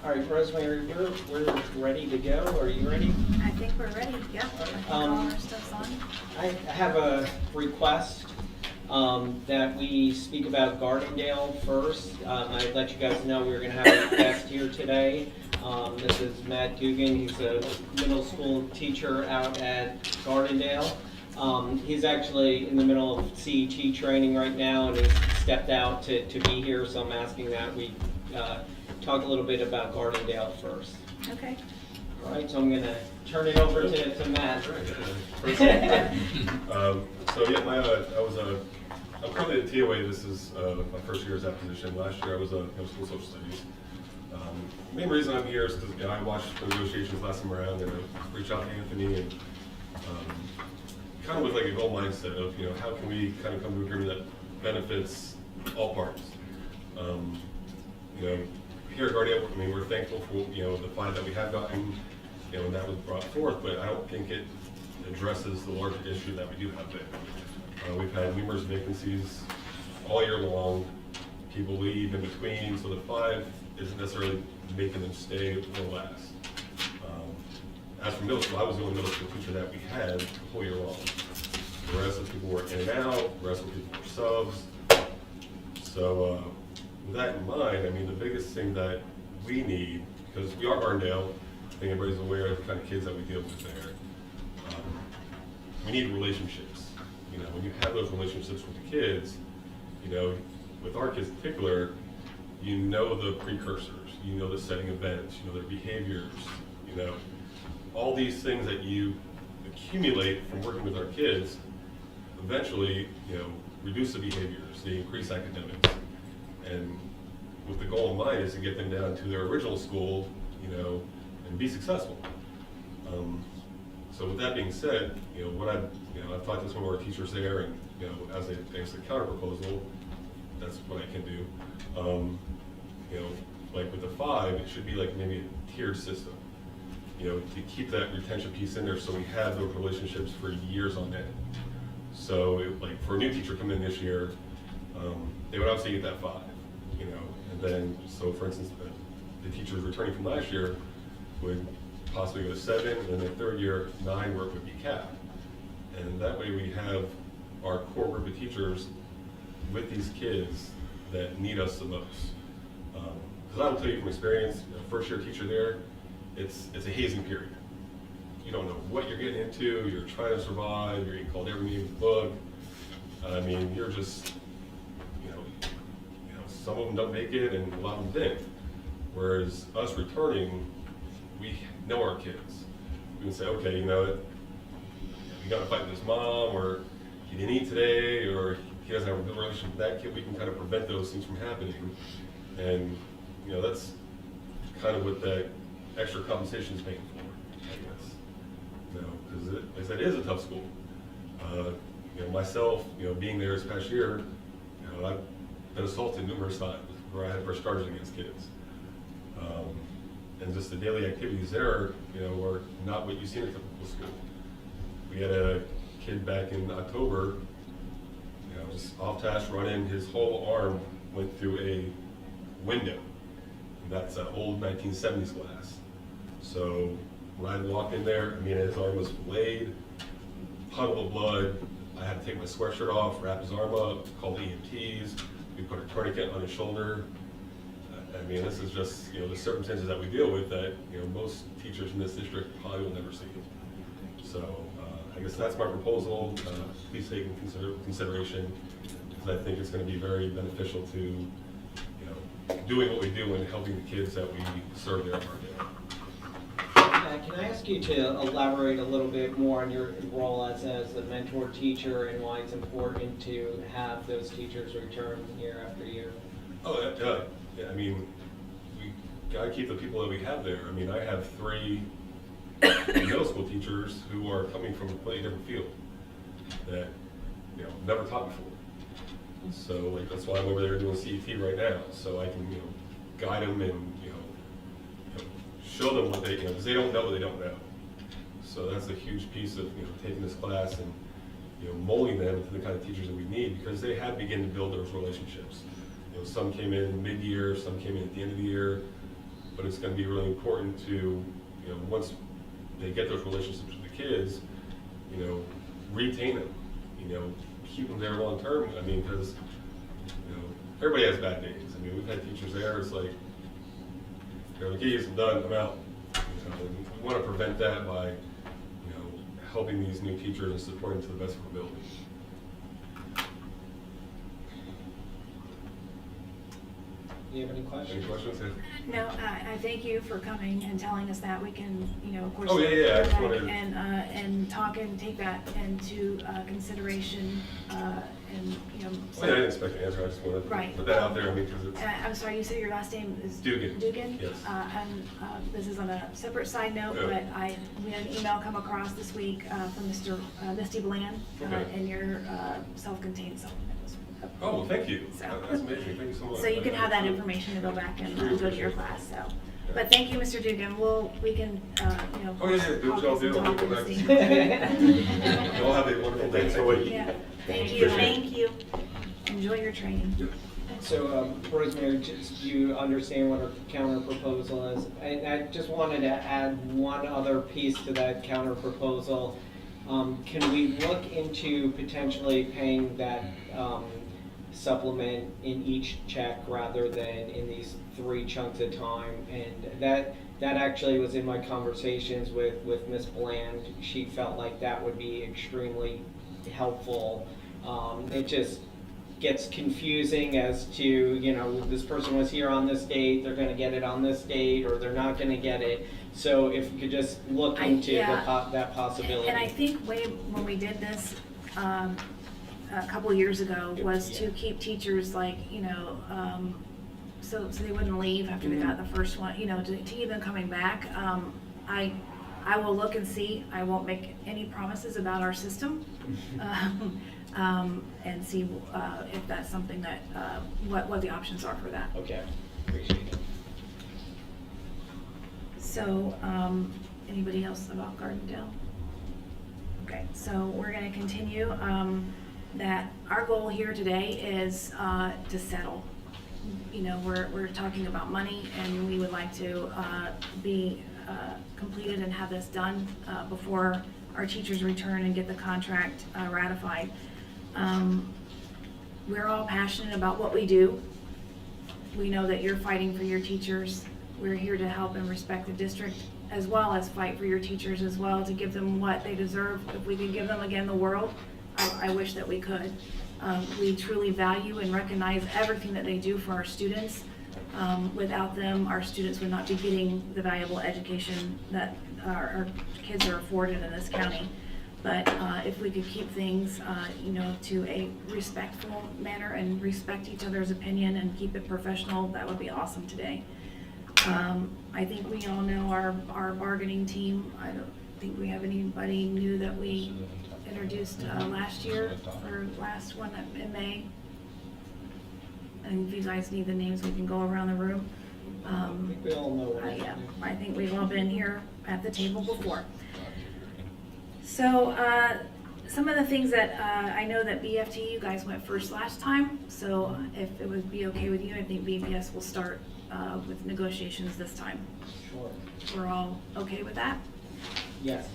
All right, Rosemary, we're ready to go. Are you ready? I think we're ready, yeah. I think all our stuff's on. I have a request that we speak about Gardendale first. I'd let you guys know we're going to have a guest here today. This is Matt Dugan. He's a middle school teacher out at Gardendale. He's actually in the middle of CET training right now and he's stepped out to be here, so I'm asking that we talk a little bit about Gardendale first. Okay. All right, so I'm going to turn it over to Matt. I'm currently at TOA. This is my first year as that position. Last year I was a school social studies. The main reason I'm here is because I watched the negotiations last time around and I reached out to Anthony and kind of with like a goal mindset of, how can we kind of come to an agreement that benefits all parties. Here at Gardendale, we're thankful for, the fine that we have gotten, and that was brought forth, but I don't think it addresses the larger issue that we do have there. We've had numerous vacancies all year long. People leave in between, so the 5 isn't necessarily making them stay or last. As for middle school, I was the only middle school teacher that we had the whole year long. The rest of the people were in and out, the rest of the people were subs. So with that in mind, the biggest thing that we need, because we are Gardendale, I think everybody's aware of the kind of kids that we deal with there. We need relationships. When you have those relationships with the kids, with our kids in particular, the precursors, the setting events, their behaviors, all these things that you accumulate from working with our kids, eventually, reduce the behaviors, they increase academics. And with the goal in mind is to get them down to their original school, and be successful. So with that being said, I've talked to some of our teachers there, and as a counter proposal, that's what I can do. Like with the 5, it should be like maybe a tiered system. To keep that retention piece in there, so we have those relationships for years on end. So, like for a new teacher coming in this year, they would obviously get that 5. And then, so for instance, the teachers returning from last year would possibly go to 7, and then third year 9, where it would be capped. And that way we have our core group of teachers with these kids that need us the most. Because I will tell you from experience, first year teacher there, it's a hazing period. You don't know what you're getting into, you're trying to survive, you're getting called every name in the book. You're just, some of them don't make it and a lot of them didn't. Whereas us returning, we know our kids. We can say, okay, you got to fight with his mom, or he didn't eat today, or he doesn't have a good relationship with that kid. We can kind of prevent those things from happening. And, that's kind of what that extra compensation is paying for, I guess. Because it is a tough school. Myself, being there this past year, I've been assaulted numerous times where I had first charges against kids. And just the daily activities there, are not what you see in a typical school. We had a kid back in October, just off task running, his whole arm went through a window. And that's an old 1970s glass. So when I walked in there, his arm was filleted, puddle of blood. I had to take my sweatshirt off, wrap his arm up, call the EMTs. We put a tourniquet on his shoulder. This is just, the circumstances that we deal with that, most teachers in this district probably will never see. So I guess that's my proposal. Please take into consideration, because I think it's going to be very beneficial to, doing what we do and helping the kids that we serve there at Gardendale. Can I ask you to elaborate a little bit more on your role as a mentor teacher and why it's important to have those teachers return year after year? Oh, yeah. We gotta keep the people that we have there. I have 3 middle school teachers who are coming from a completely different field that, never taught before. So that's why I'm over there doing CET right now, so I can, guide them and, show them what they, because they don't know what they don't know. So that's a huge piece of, taking this class and, molding them into the kind of teachers that we need, because they have begun to build those relationships. Some came in mid-year, some came in at the end of the year. but it's going to be really important to, you know, once they get those relationships with the kids, you know, retain them, you know, keep them there long term. I mean, because, you know, everybody has bad days. I mean, we've had teachers there, it's like, you know, the keys, I'm done, I'm out. You know, we want to prevent that by, you know, helping these new teachers and supporting to the best of our ability. Do you have any questions? Any questions? No, I thank you for coming and telling us that. We can, you know, of course. Oh, yeah, I just go wanted- back and talk and take that into consideration, and, you know. Well, yeah, I didn't expect an answer, I just wanted to Right. put that out there, I mean, because it's, I'm sorry, you said your last name is? Dugan. Dugan? Yes. And this is on a separate side note, Yeah. but we had an email come across this week from Mr. Misty Bland, Okay. and your self-contained supplement. oh, well, thank you. So- That's amazing, thank you so much. So you can have that information to go back and go to your class, so. But thank you, Mr. Dugan. We can, you know. Oh, yeah, do what y'all do, I'll talk go and back. see. Y'all have a wonderful day. So what? Yeah, thank you, Appreciate it. thank you. Enjoy your training. So, Rosemary, just you understand what our counter proposal is. And I just wanted to add one other piece to that counter proposal. Can we look into potentially paying that supplement in each check rather than in these 3 chunks at a time? And that actually was in my conversations with Ms. Bland. She felt like that would be extremely helpful. It just gets confusing as to, you know, this person was here on this date, they're gonna get it on this date, or they're not gonna get it. So if we could just look into Yeah. that possibility. And I think when we did this, a couple years ago, was to keep teachers like, you know, so they wouldn't leave after they got the first one, you know, to keep them coming back. I will look and see. I won't make any promises about our system. And see if that's something that, what the options are for that. Okay, appreciate it. So, anybody else about Gardendale? Okay, so we're gonna continue, that our goal here today is, to settle. You know, we're talking about money, and we would like to, be, completed and have this done, before our teachers return and get the contract, ratified. We're all passionate about what we do. We know that you're fighting for your teachers. We're here to help and respect the district, as well as fight for your teachers as well, to give them what they deserve. If we could give them again the world, I wish that we could. We truly value and recognize everything that they do for our students. Without them, our students would not be getting the valuable education that our kids are afforded in this county. But if we could keep things, you know, to a respectful manner and respect each other's opinion and keep it professional, that would be awesome today. I think we all know our bargaining team. I don't think we have anybody new that we introduced last year, or last one in May. And if you guys need the names, we can go around the room. I think we all know what Yeah, I think we've all been here at the table before. So, some of the things that, I know that BFT, you guys went first last time, so if it would be okay with you, I think BPS will start, with negotiations this time. Sure. We're all okay with that? Yes.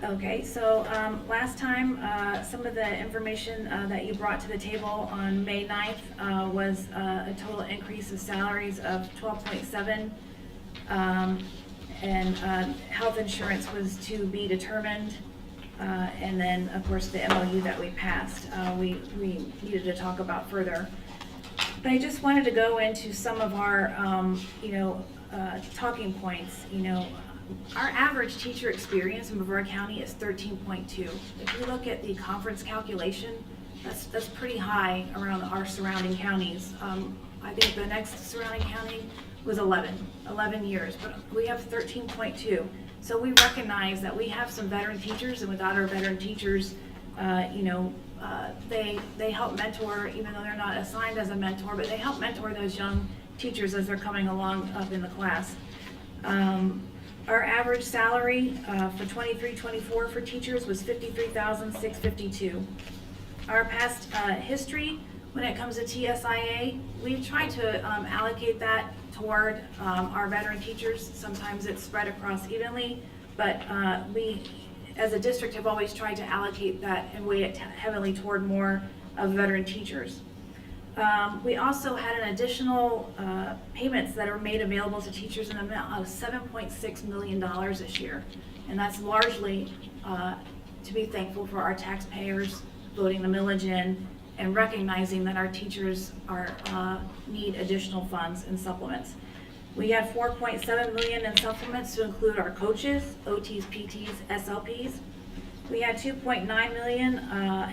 Okay, so, last time, some of the information, that you brought to the table on May 9th, was, a total increase of salaries of 12.7. And health insurance was to be determined. And then, of course, the MOU that we passed, we needed to talk about further. But I just wanted to go into some of our, you know, talking points. You know, our average teacher experience in Brevard County is 13.2. If you look at the conference calculation, that's pretty high around our surrounding counties. I think the next surrounding county was 11 years, but we have 13.2. So we recognize that we have some veteran teachers, and without our veteran teachers, you know, they help mentor, even though they're not assigned as a mentor, but they help mentor those young teachers as they're coming along up in the class. Our average salary for 23-24 for teachers was $53,652. Our past history, When it comes to TSIA, we've tried to allocate that toward our veteran teachers. Sometimes it's spread across evenly, but we, as a district, have always tried to allocate that and weigh it heavily toward more of veteran teachers. We also had an additional payments that are made available to teachers in the amount of $7.6 million this year. And that's largely to be thankful for our taxpayers voting the millage in and recognizing that our teachers need additional funds and supplements. We had $4.7 million in supplements to include our coaches, OTs, PTs, SLPs. We had $2.9 million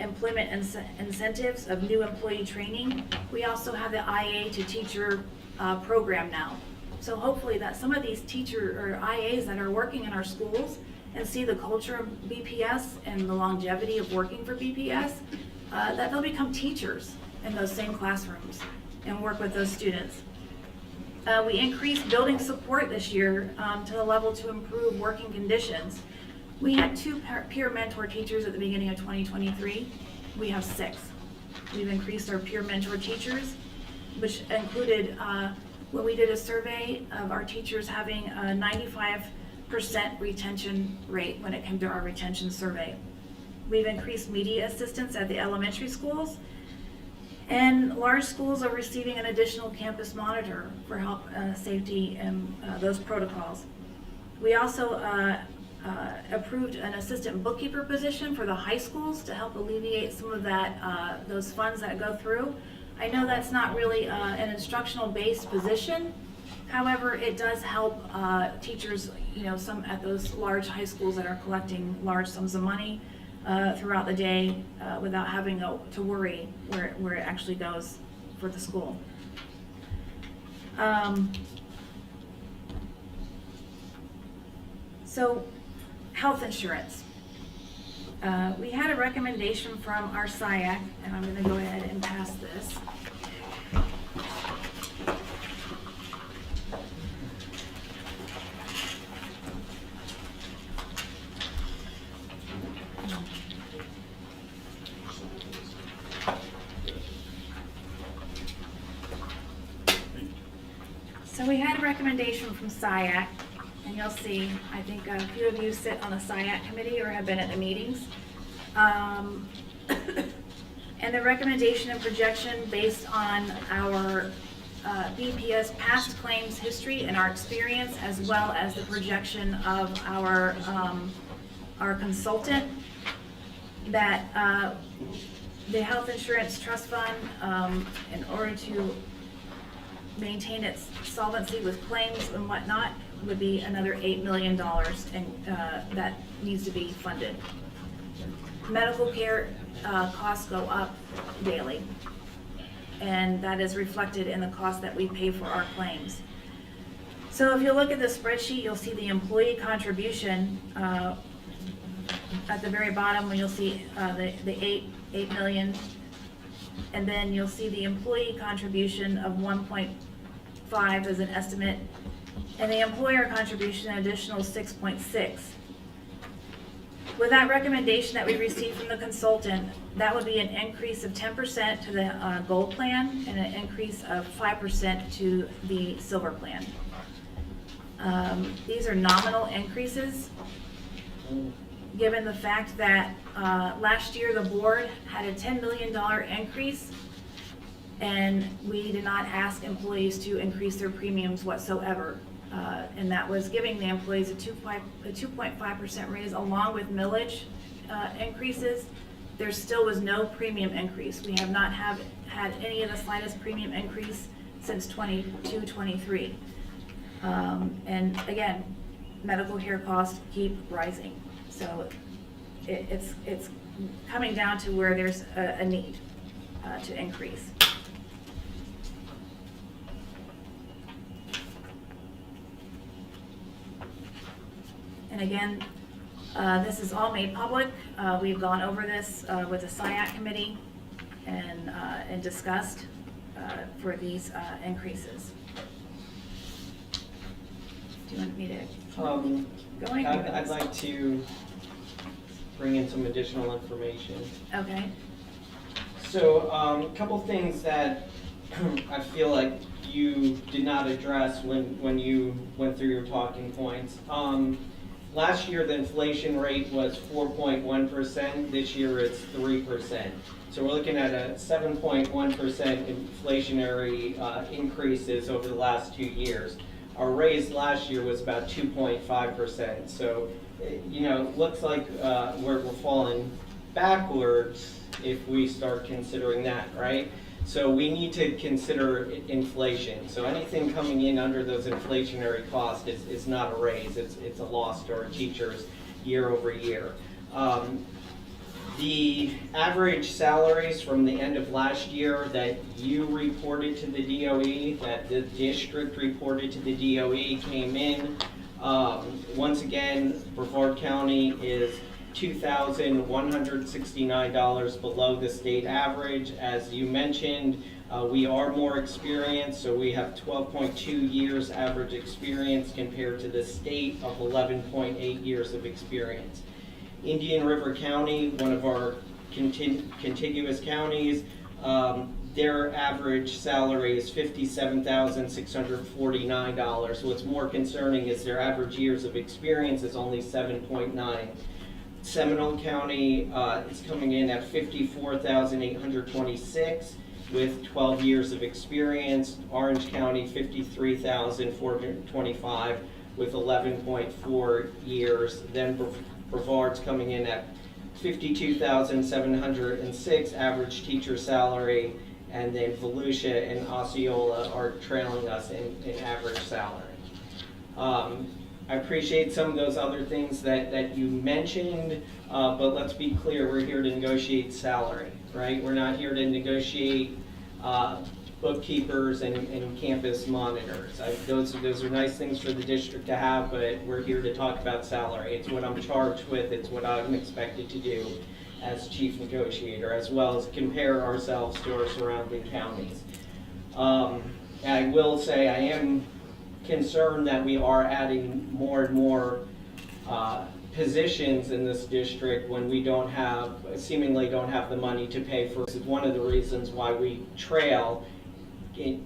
employment incentives of new employee training. We also have the IA to teacher program now. So hopefully that some of these teacher or IAs that are working in our schools and see the culture of BPS and the longevity of working for BPS, that they'll become teachers in those same classrooms and work with those students. We increased building support this year to the level to improve working conditions. We had 2 peer mentor teachers at the beginning of 2023. We have 6. We've increased our peer mentor teachers, which included when we did a survey of our teachers having a 95% retention rate when it came to our retention survey. We've increased media assistance at the elementary schools, and large schools are receiving an additional campus monitor for help safety and those protocols. We also approved an assistant bookkeeper position for the high schools to help alleviate some of that those funds that go through. I know that's not really an instructional based position. However, it does help teachers, some at those large high schools that are collecting large sums of money throughout the day without having to worry where it actually goes for the school. So, health insurance. We had a recommendation from our SIAC, and I'm going to go ahead and pass this. So we had a recommendation from SIAC, and you'll see, I think a few of you sit on the SIAC committee or have been at the meetings. And the recommendation and projection based on our BPS past claims history and our experience, as well as the projection of our consultant, that the health insurance trust fund, in order to maintain its solvency with claims and whatnot, would be another $8 million, and that needs to be funded. Medical care costs go up daily, and that is reflected in the cost that we pay for our claims. So if you look at the spreadsheet, you'll see the employee contribution at the very bottom, when you'll see the $8 million, and then you'll see the employee contribution of 1.5 as an estimate, and the employer contribution an additional 6.6. With that recommendation that we received from the consultant, that would be an increase of 10% to the gold plan and an increase of 5% to the silver plan. These are nominal increases, given the fact that last year the board had a $10 million increase, and we did not ask employees to increase their premiums whatsoever. And that was giving the employees a 2.5% raise along with millage increases. There still was no premium increase. We have not had any of the slightest premium increase since 22-23. And again, medical care costs keep rising. So it's coming down to where there's a need to increase. And again, this is all made public. We've gone over this with the SIAC committee and discussed for these increases. Do you want me to go ahead? I'd like to bring in some additional information. Okay. So, a couple things that I feel like you did not address when you went through your talking points. Last year, the inflation rate was 4.1%. This year, it's 3%. So we're looking at a 7.1% inflationary increases over the last 2 years. Our raise last year was about 2.5%. So, looks like we're falling backwards if we start considering that, right? So we need to consider inflation. So anything coming in under those inflationary costs is not a raise. It's a loss to our teachers year over year. The average salaries from the end of last year that you reported to the DOE, that the district reported to the DOE came in. Once again, Brevard County is $2,169 below the state average. As you mentioned, we are more experienced, so we have 12.2 years average experience compared to the state of 11.8 years of experience. Indian River County, one of our contiguous counties, their average salary is $57,649. So what's more concerning is their average years of experience is only 7.9. Seminole County is coming in at $54,826 with 12 years of experience. Orange County, $53,425 with 11.4 years. Then Brevard's coming in at $52,706 average teacher salary, and then Volusia and Osceola are trailing us in average salary. I appreciate some of those other things that you mentioned, but let's be clear, we're here to negotiate salary, right? We're not here to negotiate bookkeepers and campus monitors. Those are nice things for the district to have, but we're here to talk about salary. It's what I'm charged with, it's what I'm expected to do as chief negotiator, as well as compare ourselves to our surrounding counties. I will say I am concerned that we are adding more and more positions in this district when we seemingly don't have the money to pay for. This is one of the reasons why we trail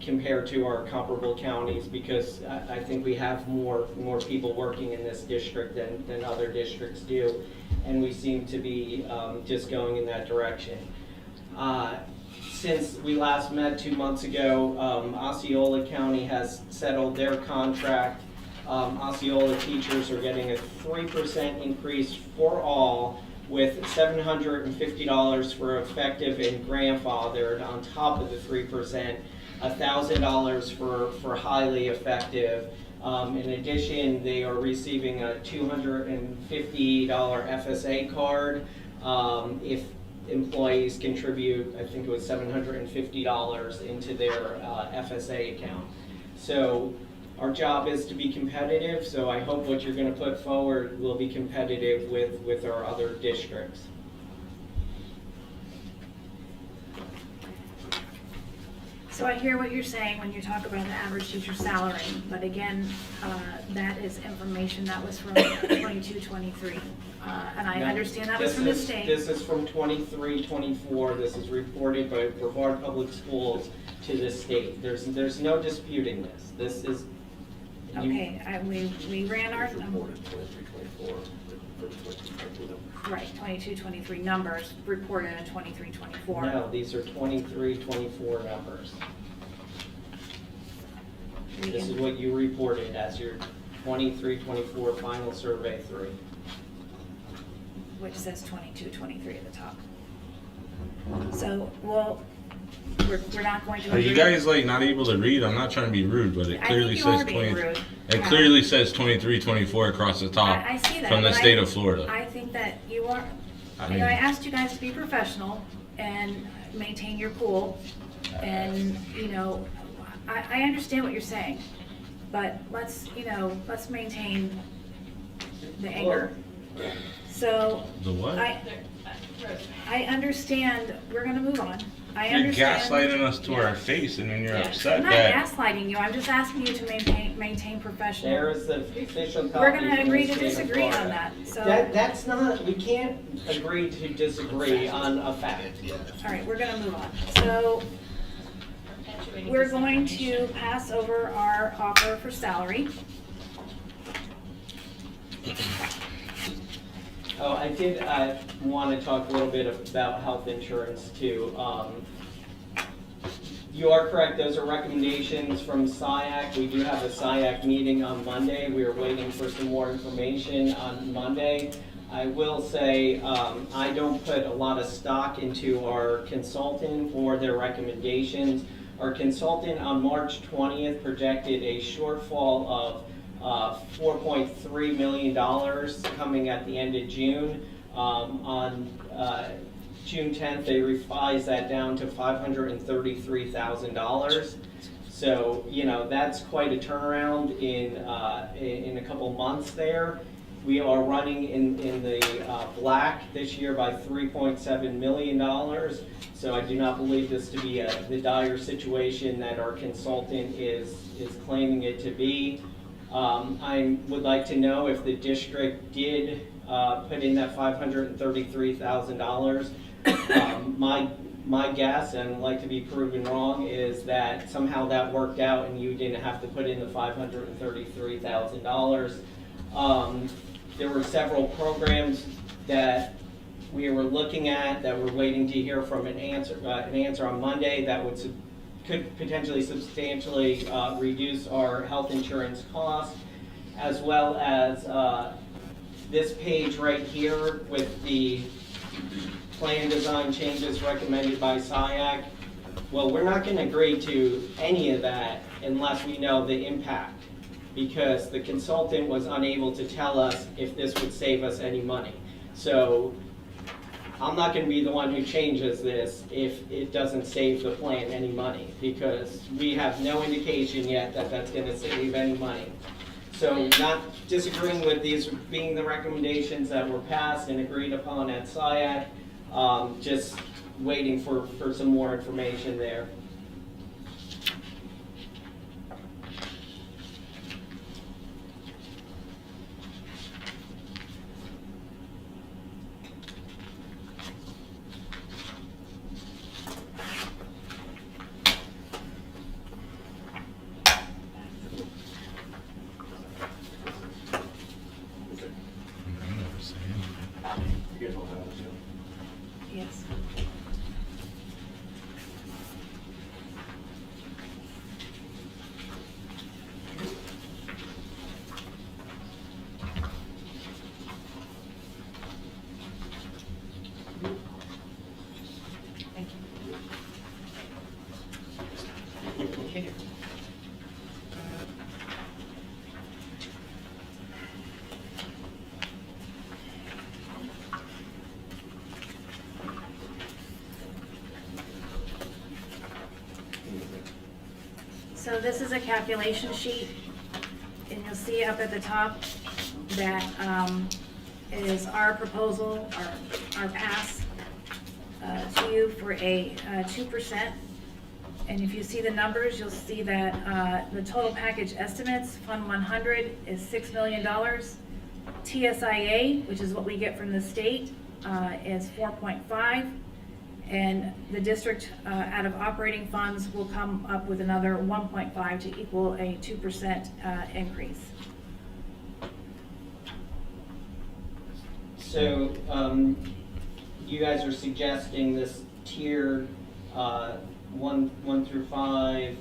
compared to our comparable counties, because I think we have more people working in this district than other districts do, and we seem to be just going in that direction. Since we last met 2 months ago, Osceola County has settled their contract. Osceola teachers are getting a 3% increase for all, with $750 for effective and grandfathered on top of the 3%, $1,000 for highly effective. In addition, they are receiving a $250 FSA card if employees contribute, I think it was $750 into their FSA account. So our job is to be competitive, so I hope what you're going to put forward will be competitive with our other districts. So I hear what you're saying when you talk about the average teacher salary, but again, that is information that was from 22-23. And I understand that was from the state. This is from 23-24. This is reported by Brevard Public Schools to the state. There's no disputing this. This is... Okay, we ran our... Right, 22-23 numbers reported in 23-24. No, these are 23-24 numbers. This is what you reported as your 23-24 final survey 3. Which says 22-23 at the top. So, well, we're not going to... Are you guys like not able to read? I'm not trying to be rude, but it clearly says 20. Rude. It clearly says 23-24 across the top I see that, from the state of Florida. I think that you are... I I asked you guys to be professional and maintain your cool, and I understand what you're saying, but let's maintain the anger. So The what? I understand. We're going to move on. I You're understand. gaslighting us to our face, and then you're Yeah. upset I'm not that. gaslighting you, I'm just asking you to maintain professional. There is the official copy. We're gonna from agree the to state of disagree on Florida. that, so. That's not, we can't agree to disagree on a fact. All right, we're gonna move on. So, we're going to pass over our offer for salary. Oh, I did want to talk a little bit about health insurance too. You are correct, those are recommendations from SIAC. We do have a SIAC meeting on Monday. We are waiting for some more information on Monday. I will say, I don't put a lot of stock into our consultant or their recommendations. Our consultant on March 20th projected a shortfall of $4.3 million coming at the end of June. On June 10th, they revised that down to $533,000. So, you know, that's quite a turnaround in a couple months there. We are running in the black this year by $3.7 million. So I do not believe this to be the dire situation that our consultant is claiming it to be. I would like to know if the district did put in that $533,000. My guess, and I'd like to be proven wrong, is that somehow that worked out and you didn't have to put in the $533,000. There were several programs that we were looking at that we're waiting to hear from an answer on Monday that could potentially substantially reduce our health insurance costs, as well as this page right here with the plan design changes recommended by SIAC. Well, we're not going to agree to any of that unless we know the impact, because the consultant was unable to tell us if this would save us any money. So I'm not going to be the one who changes this if it doesn't save the plan any money, because we have no indication yet that that's going to save any money. So not disagreeing with these being the recommendations that were passed and agreed upon at SIAC, just waiting for some more information there. Yes. Thank you. So this is a calculation sheet, and you'll see up at the top that is our proposal, our pass to you for a 2%. And if you see the numbers, you'll see that the total package estimates, Fund 100 is $6 million. TSIA, which is what we get from the state, is 4.5. And the district, out of operating funds, will come up with another 1.5 to equal a 2% increase. So you guys are suggesting this tier 1 through 5,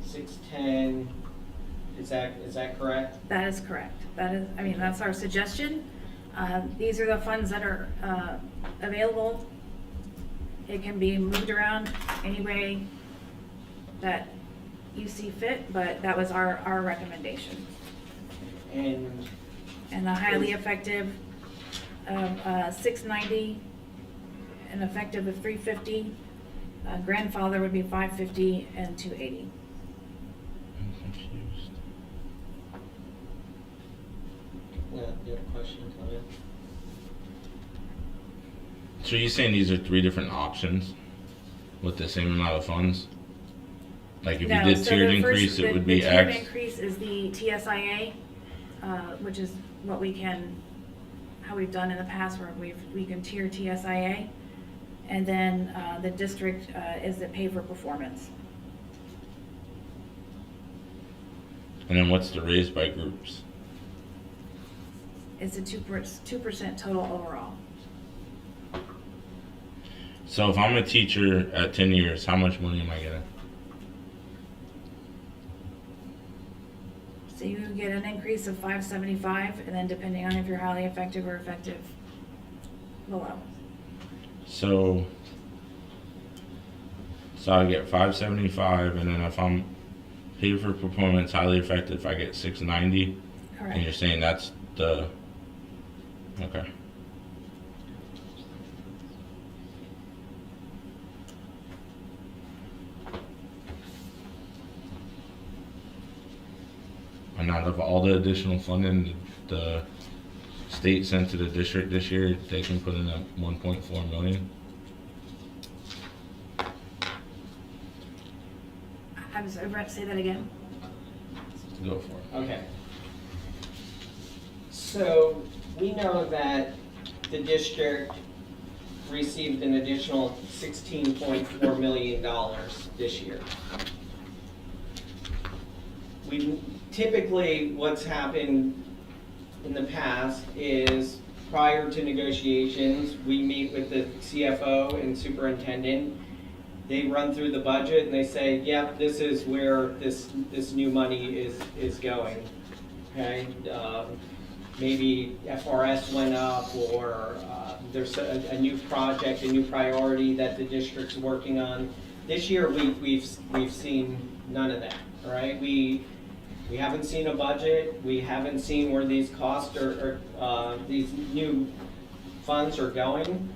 6, 10. Is that correct? That is correct. That is, I mean, that's our suggestion. These are the funds that are available. It can be moved around any way that you see fit, but that was our recommendation. And the highly effective of 690, an effective of 350, grandfather would be 550 and 280. I'm confused. yeah, you have a question, Claudia? So you're saying these are three different options? with the same amount of funds? Like if No, you did so tiered the first- increase, it would be The tiered X? increase is the TSIA, which is what we can, how we've done in the past where we can tier TSIA. And then the district is the pay for performance. And then what's the raise by groups? It's a 2% total overall. So if I'm a teacher at 10 years, how much money am I getting? So you get an increase of $575, and then depending on if you're highly effective or effective, below. So I get 575, and then if I'm paid for performance, highly effective, I get 690. And you're Correct. saying that's the, okay. And out of all the additional funding the state sent to the district this year, they can put in a 1.4 million. I'm sorry, Brett, say that again. Go for it. Okay. So we know that the district received an additional $16.4 million this year. We typically, what's happened in the past is prior to negotiations, we meet with the CFO and superintendent. They run through the budget and they say, yep, this is where this new money is going, okay? Maybe FRS went up, or there's a new project, a new priority that the district's working on. This year, we've seen none of that, all right? We haven't seen a budget. We haven't seen where these costs these new funds are going.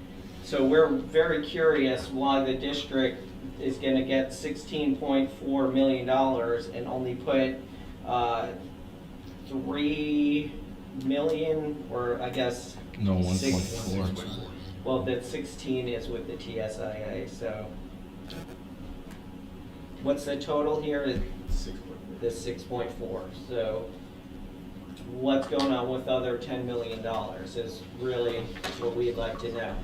So we're very curious why the district is going to get $16.4 million and only put $3 million, or I guess No, 1.4. 1.4. Well, that 16 is with the TSIA. So what's the total here? The 6.4. So what's going on with other $10 million is really what we'd like to know.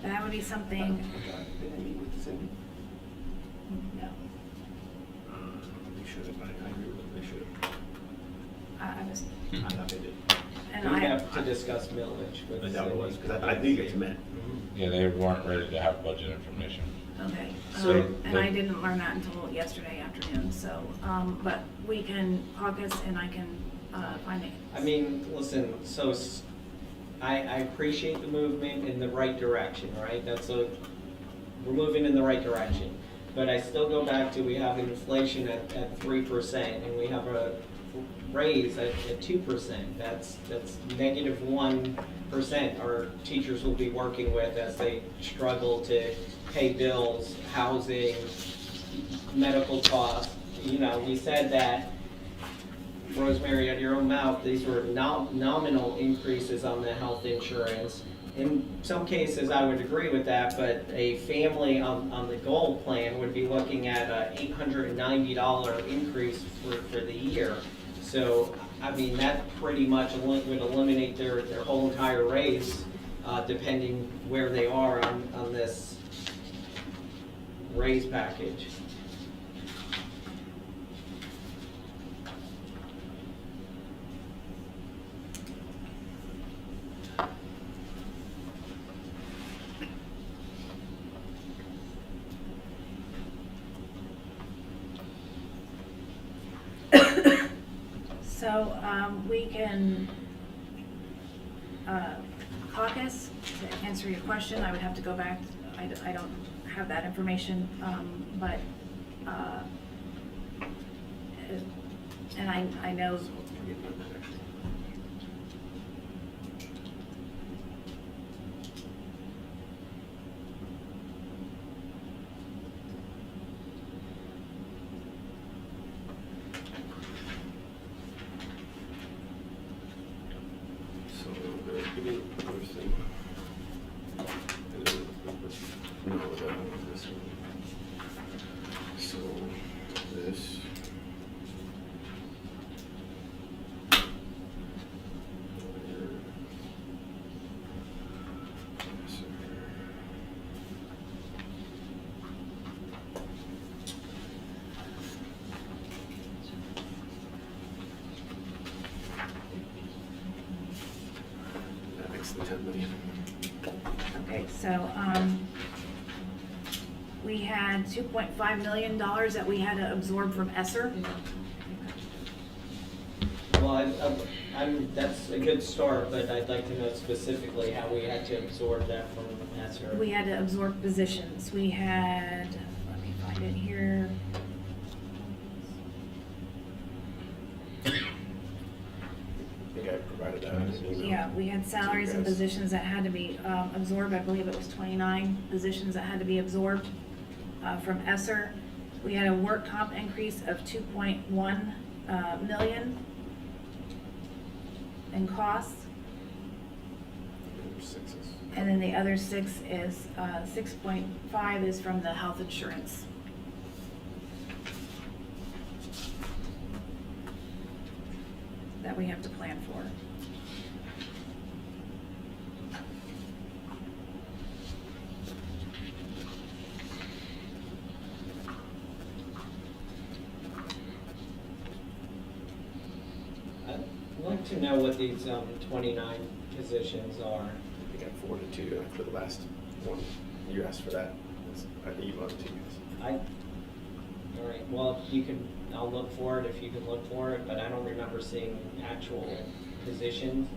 That would be something, no, They should have, I agree with them, they should I was, have. I thought they did. and We I, have to discuss millage with I doubt it was, Cindy. because I think it's met. Yeah, they weren't ready to have budget information. okay. So And I didn't learn that until yesterday afternoon, so, but we can caucus and I can find it. I mean, listen, so I appreciate the movement in the right direction, right? We're moving in the right direction. But I still go back to, we have inflation at 3%, and we have a raise at 2%. That's negative 1% our teachers will be working with as they struggle to pay bills, housing, medical costs. You know, we said that, Rosemary, out of your own mouth, these were nominal increases on the health insurance. In some cases, I would agree with that, but a family on the gold plan would be looking at a $890 increase for the year. So, I mean, that pretty much would eliminate their whole entire raise, depending where they are on this raise package. So, we can caucus, to answer your question, I would have to go back, I don't have that information, but, and I know, So, give me the other thing. No, this one. So, this. That makes the 10 million. Okay, so, we had $2.5 million that we had to absorb from ESSER. Well, that's a good start, but I'd like to know specifically how we had to absorb that from ESSER. We had to absorb positions. We had, let me find it here. I think I provided that in an email. Yeah, we had salaries and positions that had to be absorbed. I believe it was 29 positions that had to be absorbed from ESSER. We had a work comp increase of 2.1 million in costs. Sixes. And then the other 6 is, 6.5 is from the health insurance. That we have to plan for. I'd like to know what these 29 positions are. I think I forwarded to you for the last one. You asked for that. I emailed it to you guys. All right, well, you can, I'll look for it if you can look for it, but I don't remember seeing actual positions.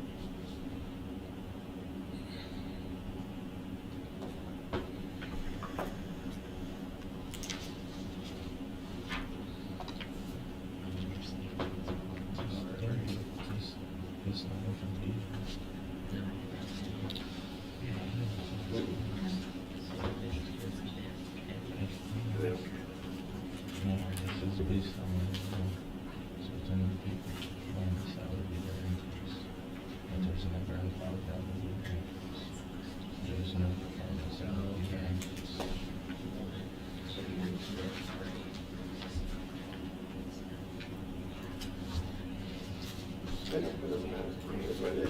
It doesn't matter. It is what it is.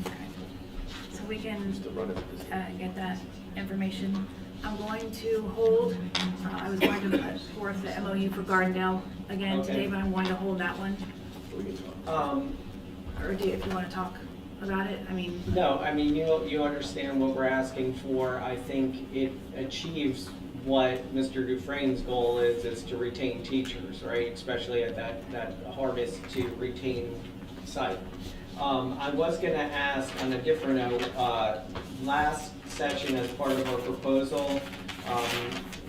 Okay. So we can Just to run it. get that information. I'm going to hold, I was going to put forth the MOU for Gardendale again Okay. today, but I'm going to hold that one. We can talk. Or do you, if you want to talk about it, I mean. No, I mean, you understand what we're asking for. I think it achieves what Mr. Dufresne's goal is to retain teachers, right? Especially at that hardest to retain site. I was gonna ask on a different note, last session as part of our proposal,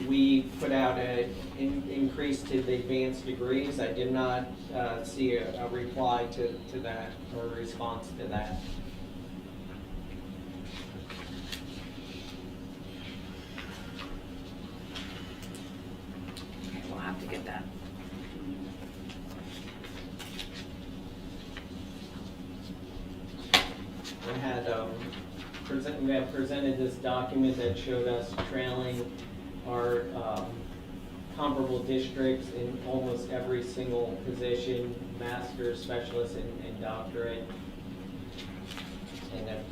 we put out an increase to the advanced degrees. I did not see a reply to that or a response to that. Okay, we'll have to get that. We had presented this document that showed us trailing our comparable districts in almost every single position, master's, specialist, and doctorate. And then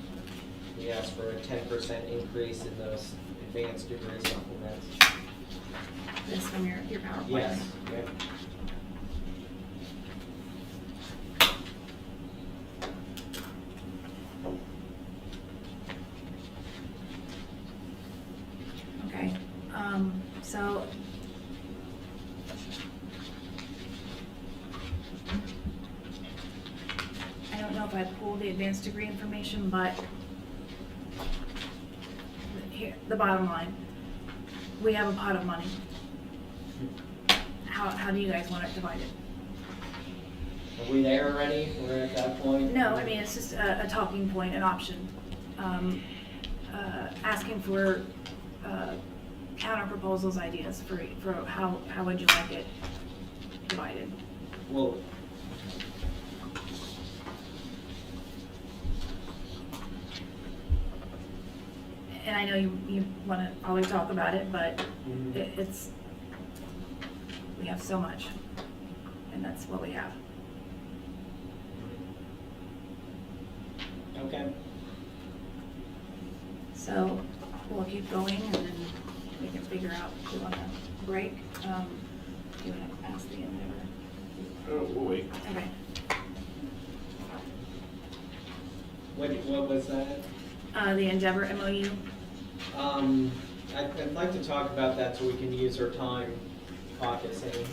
we asked for a 10% increase in those advanced degree supplements. This from your PowerPoint. Yes, yep. Okay, so. I don't know if I pulled the advanced degree information, but here, the bottom line, we have a pot of money. How do you guys want it divided? Are we there already? We're at that point? No, I mean, it's just a talking point, an option. Asking for counter proposals, ideas for how would you like it divided? well, And I know you want to probably talk about it, but Mhm. it's, we have so much, and that's what we have. okay. So we'll keep going, and then we can figure out if we want to break. Do you want to ask the Endeavor? Oh, we'll wait. Okay. What was that? The Endeavor MOU. I'd like to talk about that so we can use our time caucusing.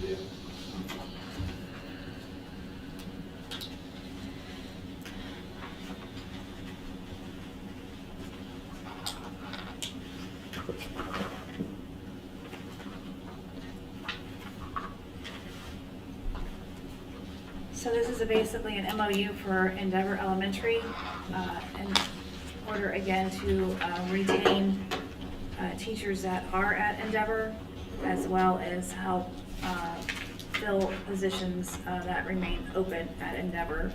Yeah. So this is basically an MOU for Endeavor Elementary, in order again to retain teachers that are at Endeavor, as well as help fill positions that remain open at Endeavor.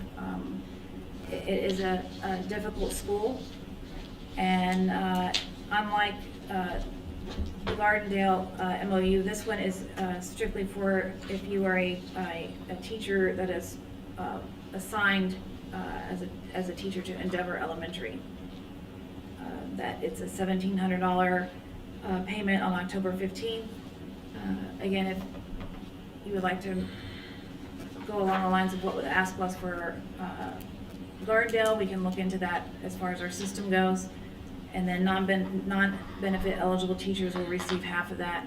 It is a difficult school, and unlike the Gardendale MOU, this one is strictly for if you are a teacher that is assigned as a teacher to Endeavor Elementary. That it's a $1,700 payment on October 15th. Again, if you would like to go along the lines of what would ask us for Gardendale, we can look into that as far as our system goes. And then non-benefit eligible teachers will receive half of that,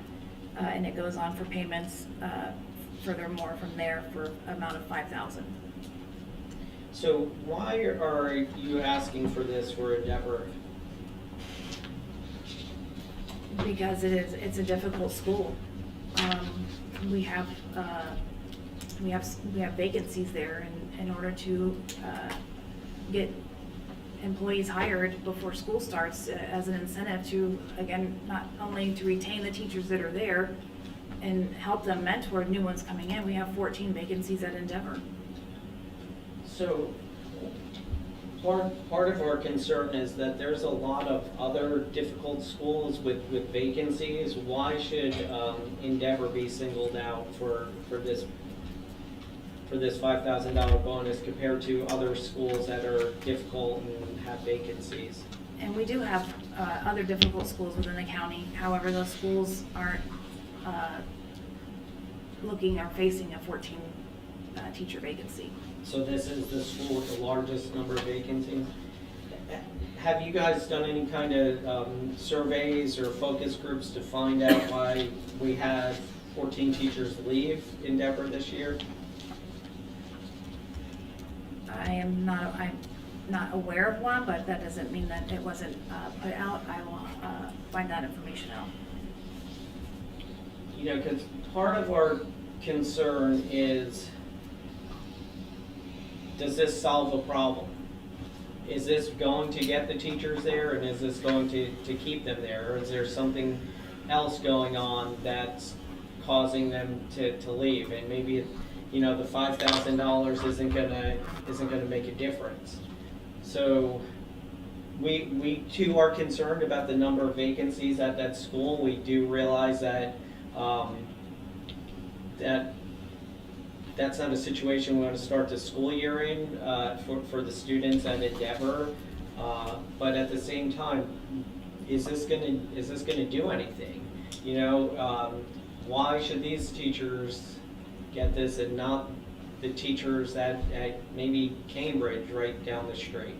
and it goes on for payments furthermore from there for an amount of $5,000. So why are you asking for this for Endeavor? Because it's a difficult school. We have vacancies there, and in order to get employees hired before school starts as an incentive to, again, not only to retain the teachers that are there and help them mentor new ones coming in. We have 14 vacancies at Endeavor. So part of our concern is that there's a lot of other difficult schools with vacancies. Why should Endeavor be singled out for this $5,000 bonus compared to other schools that are difficult and have vacancies? And we do have other difficult schools within the county. However, those schools aren't facing a 14 teacher vacancy. So this is the school with the largest number of vacancies. Have you guys done any kind of surveys or focus groups to find out why we had 14 teachers leave Endeavor this year? I'm not aware of one, but that doesn't mean that it wasn't put out. I will find that information out. You know, because part of our concern is, does this solve a problem? Is this going to get the teachers there, and is this going to keep them there? Or is there something else going on that's causing them to leave? And maybe, you know, the $5,000 isn't gonna make a difference. So we too are concerned about the number of vacancies at that school. We do realize that that's not a situation we want to start the school year in for the students at Endeavor. But at the same time, is this gonna do anything? You know, why should these teachers get this and not the teachers at maybe Cambridge right down the street?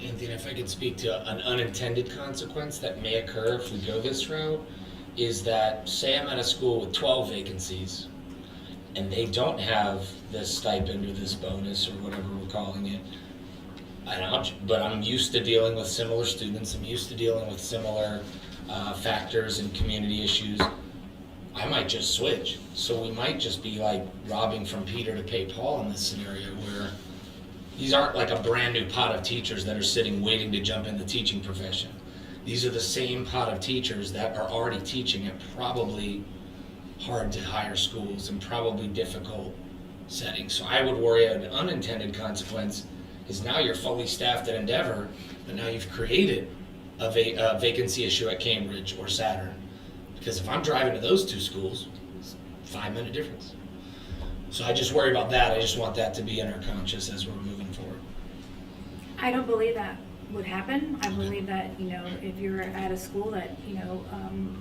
Anthony, if I could speak to an unintended consequence that may occur if we go this route, is that, say I'm at a school with 12 vacancies, and they don't have this stipend or this bonus or whatever we're calling it, But I'm used to dealing with similar students. I'm used to dealing with similar factors and community issues. I might just switch. So we might just be like robbing from Peter to pay Paul in this scenario, where these aren't like a brand new pot of teachers that are sitting waiting to jump in the teaching profession. These are the same pot of teachers that are already teaching at probably hard to hire schools and probably difficult settings. So I would worry an unintended consequence is now you're fully staffed at Endeavor, but now you've created a vacancy issue at Cambridge or Saturn. Because if I'm driving to those two schools, it's a 5-minute difference. So I just worry about that. I just want that to be in our conscious as we're moving forward. I don't believe that would happen. I believe that, if you're at a school that,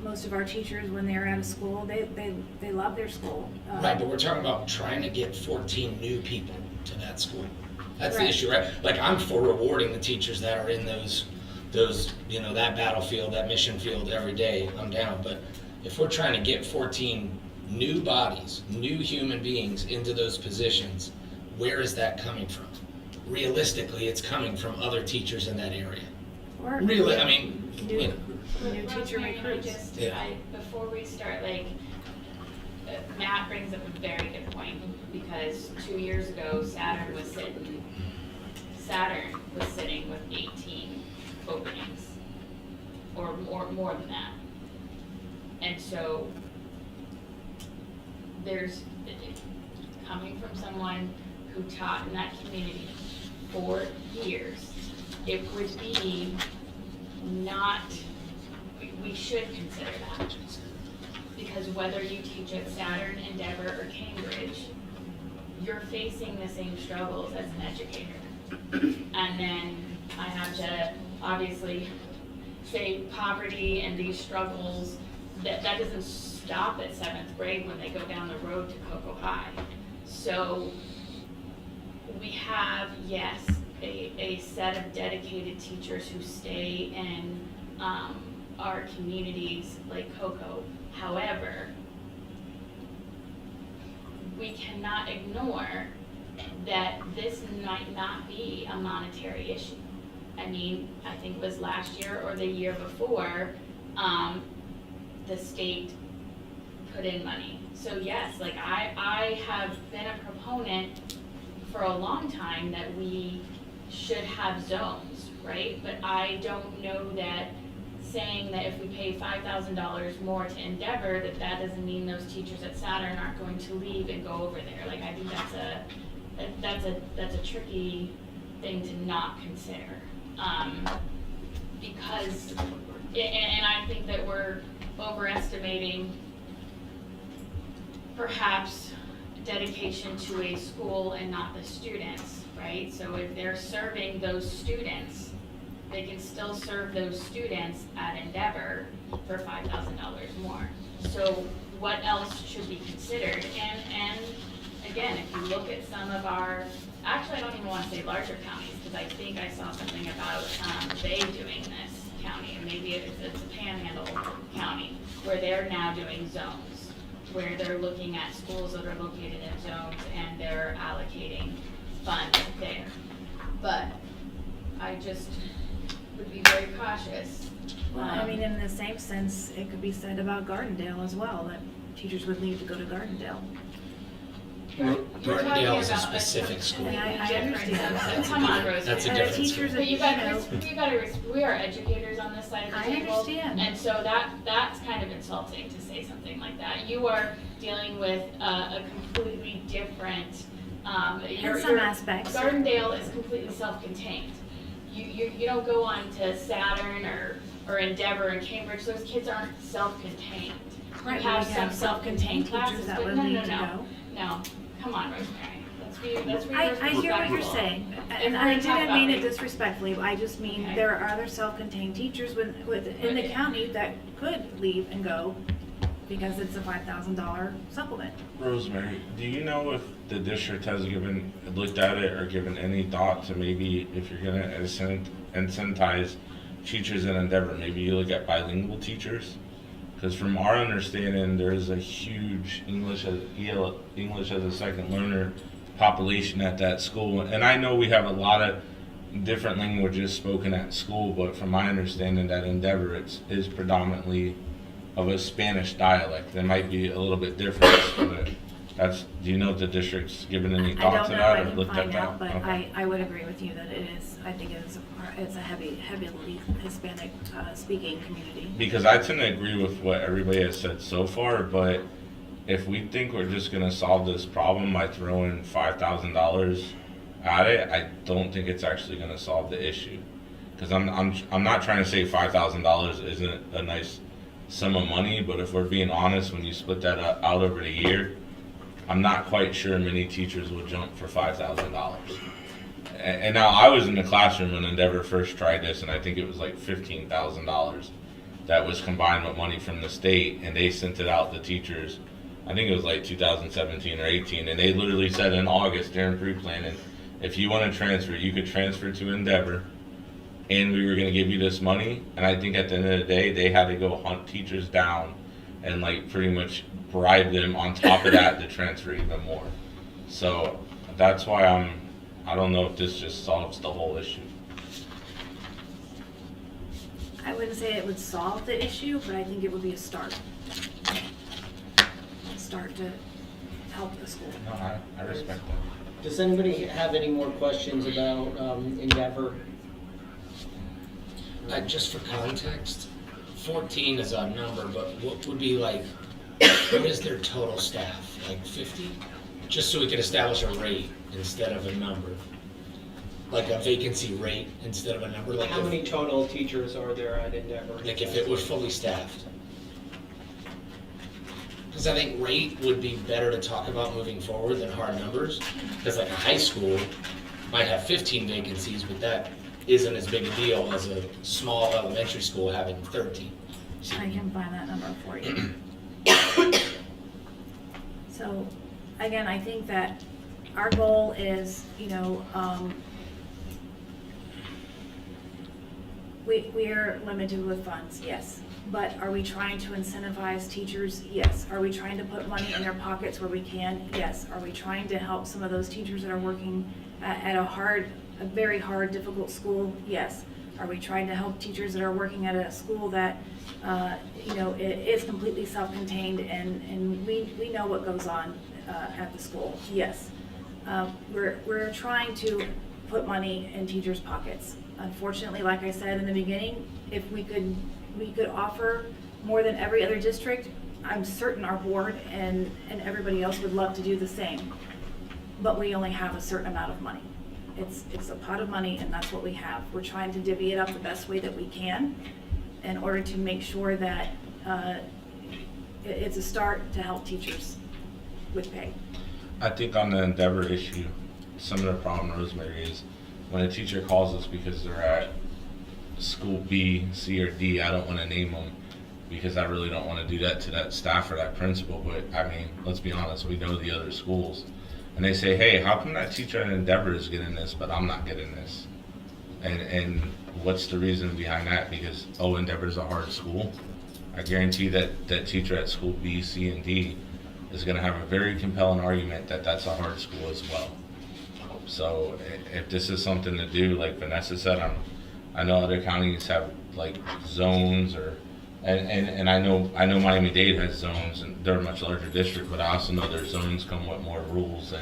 most of our teachers, when they're out of school, they love their school. Right, but we're talking about trying to get 14 new people to that school. That's the Right. issue, right? Like, I'm for rewarding the teachers that are in those, that battlefield, that mission field every day. I'm down. But if we're trying to get 14 new bodies, new human beings into those positions, where is that coming from? Realistically, it's coming from other teachers in that area. Or Really, new teacher Rosemary, recruits. Yeah. before we start, Matt brings up a very good point, because 2 years ago, Saturn was sitting with 18 openings, or more than that. And so, there's, coming from someone who taught in that community for years, it would be not, we should consider that. Because whether you teach at Saturn, Endeavor, or Cambridge, you're facing the same struggles as an educator. And then I have to obviously say poverty and these struggles, that doesn't stop at 7th grade when they go down the road to Cocoa High. So we have, yes, a set of dedicated teachers who stay in our communities like Cocoa. However, we cannot ignore that this might not be a monetary issue. I think it was last year or the year before, the state put in money. So yes, I have been a proponent for a long time that we should have zones, right? But I don't know that saying that if we pay $5,000 more to Endeavor, that doesn't mean those teachers at Saturn aren't going to leave and go over there. I think that's a tricky thing to not consider, because, and I think that we're overestimating perhaps dedication to a school and not the students, right? So if they're serving those students, they can still serve those students at Endeavor for $5,000 more. So what else should be considered? And again, if you look at some of our, actually I don't even want to say larger counties, because I think I saw something about they doing this county, and maybe it's a Panhandle county, where they're now doing zones, where they're looking at schools that are located in zones and they're allocating funds there. But I just would be very cautious. Well, in the same sense, it could be said about Gardendale as well, that teachers would leave to go to Gardendale. Gardendale is a specific school. And I understand. Come on, Rosemary. That's a different teachers school. But we are educators on this side of the I table. understand. And so that's kind of insulting to say something like that. You are dealing with a completely different, In some aspects. Gardendale is completely self-contained. You don't go on to Saturn or Endeavor and Cambridge. Those kids aren't self-contained. Right, You have we some have self-contained teachers classes, that but would no, leave to go. No, come on, Rosemary. Let's be I hear what you're respectful. saying, If and we're I gonna talk didn't about mean it race- disrespectfully, I just mean Okay. there are other self-contained teachers in the county that could leave and go because it's a $5,000 supplement. Rosemary, do you know if the district has looked at it or given any thought to maybe if you're gonna incentivize teachers in Endeavor, maybe you look at bilingual teachers? Because from our understanding, there's a huge English as a second learner population at that school. And I know we have a lot of different languages spoken at school, but from my understanding that Endeavor is predominantly of a Spanish dialect. There might be a little bit different, but that's, do you know if the district's given any I thought don't to know, that I or can looked at find that? out, but Okay. I would agree with you that it is, I think it's a heavily Hispanic speaking community. Because I tend to agree with what everybody has said so far, but if we think we're just gonna solve this problem by throwing $5,000 at it, I don't think it's actually gonna solve the issue. Because I'm not trying to say $5,000 isn't a nice sum of money, but if we're being honest, when you split that out over the year, I'm not quite sure many teachers will jump for $5,000. And now I was in the classroom when Endeavor first tried this, and I think it was like $15,000 that was combined with money from the state, and they sent it out to teachers. I think it was like 2017 or 18, and they literally said in August during pre-planning, if you want to transfer, you could transfer to Endeavor, and we were going to give you this money. And I think at the end of the day, they had to go hunt teachers down and like pretty much bribe them on top of that to transfer even more. So that's why I don't know if this just solves the whole issue. I wouldn't say it would solve the issue, but I think it would be a start. A start to help the school. No, I respect that. Does anybody have any more questions about Endeavor? Just for context, 14 is a number, but what would be like, what is their total staff? Like 50? Just so we can establish a rate instead of a number. Like a vacancy rate instead of a number. Like How if, many total teachers are there at Endeavor? like if it was fully staffed. Because I think rate would be better to talk about moving forward than hard numbers. Because like a high school might have 15 vacancies, but that isn't as big a deal as a small elementary school having 13. I can find that number for you. So, again, I think that our goal is, we are limited with funds, yes. But are we trying to incentivize teachers? Yes. Are we trying to put money in their pockets where we can? Yes. Are we trying to help some of those teachers that are working at a very hard, difficult school? Yes. Are we trying to help teachers that are working at a school that, it is completely self-contained and we know what goes on at the school? Yes. We're trying to put money in teachers' pockets. Unfortunately, like I said in the beginning, if we could offer more than every other district, I'm certain our board and everybody else would love to do the same. But we only have a certain amount of money. It's a pot of money and that's what we have. We're trying to divvy it up the best way that we can in order to make sure that it's a start to help teachers with pay. I think on the Endeavor issue, some of the problem, Rosemary, is when a teacher calls us because they're at school B, C, or D, I don't want to name them because I really don't want to do that to that staff or that principal, but I mean, let's be honest, we know the other schools. And they say, hey, how come that teacher at Endeavor is getting this, but I'm not getting this? And what's the reason behind that? Because, Endeavor's a hard school. I guarantee that teacher at school B, C, and D is going to have a very compelling argument that that's a hard school as well. So if this is something to do, like Vanessa said, I know other counties have like zones and I know Miami-Dade has zones and they're a much larger district, but I also know their zones come with more rules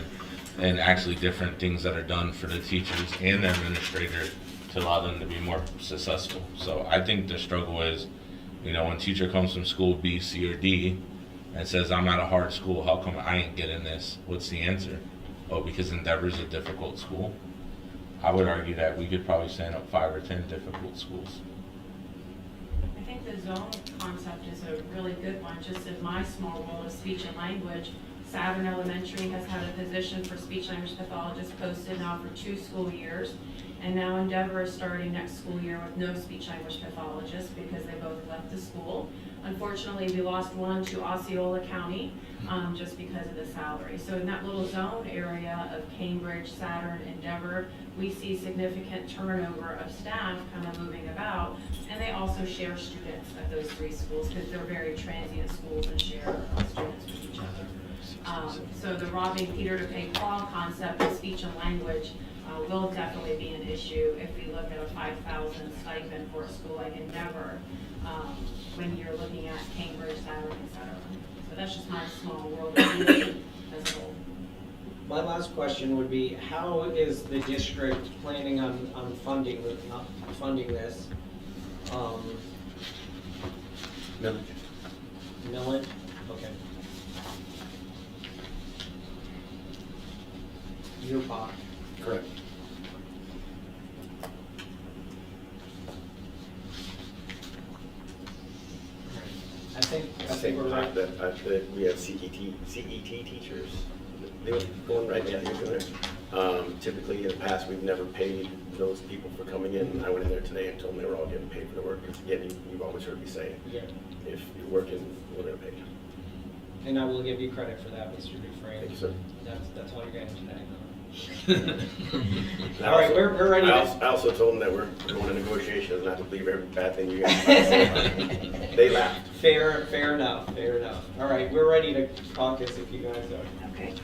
and actually different things that are done for the teachers and the administrator to allow them to be more successful. So I think the struggle is, when a teacher comes from school B, C, or D and says, I'm at a hard school, how come I ain't getting this? What's the answer? Because Endeavor's a difficult school. I would argue that we could probably stand up 5 or 10 difficult schools. I think the zone concept is a really good one. Just in my small world of speech and language, Savin Elementary has had a position for speech language pathologist posted now for 2 school years. And now Endeavor is starting next school year with no speech language pathologist because they both left the school. Unfortunately, we lost one to Osceola County just because of the salary. So in that little zone area of Cambridge, Saturn, Endeavor, we see significant turnover of staff kind of moving about. And they also share students at those 3 schools because they're very transient schools and share students with each other. So the robbing Peter to pay Paul concept of speech and language, will definitely be an issue if we look at a 5,000 stipend for a school like Endeavor, when you're looking at Cambridge, Saturn, et cetera. So that's just my small world of view as a whole. My last question would be, how is the district planning on funding this? Millage? Okay. Your pot. Correct. I think Same we're right. time that we have CET teachers. They were going right now. Typically, in the past, we've never paid those people for coming in. I went in there today and told them they were all getting paid for the work. Because again, you've always heard me say, Yeah. if you're working, we're going to pay you. And I will give you credit for that, Mr. Dufresne. Thank you, sir. That's all you're getting today. And All right, we're ready. I also told them that we're going to negotiations, not to believe every bad thing you guys say. They laughed. Fair enough. All right, we're ready to caucus if you guys are. Okay.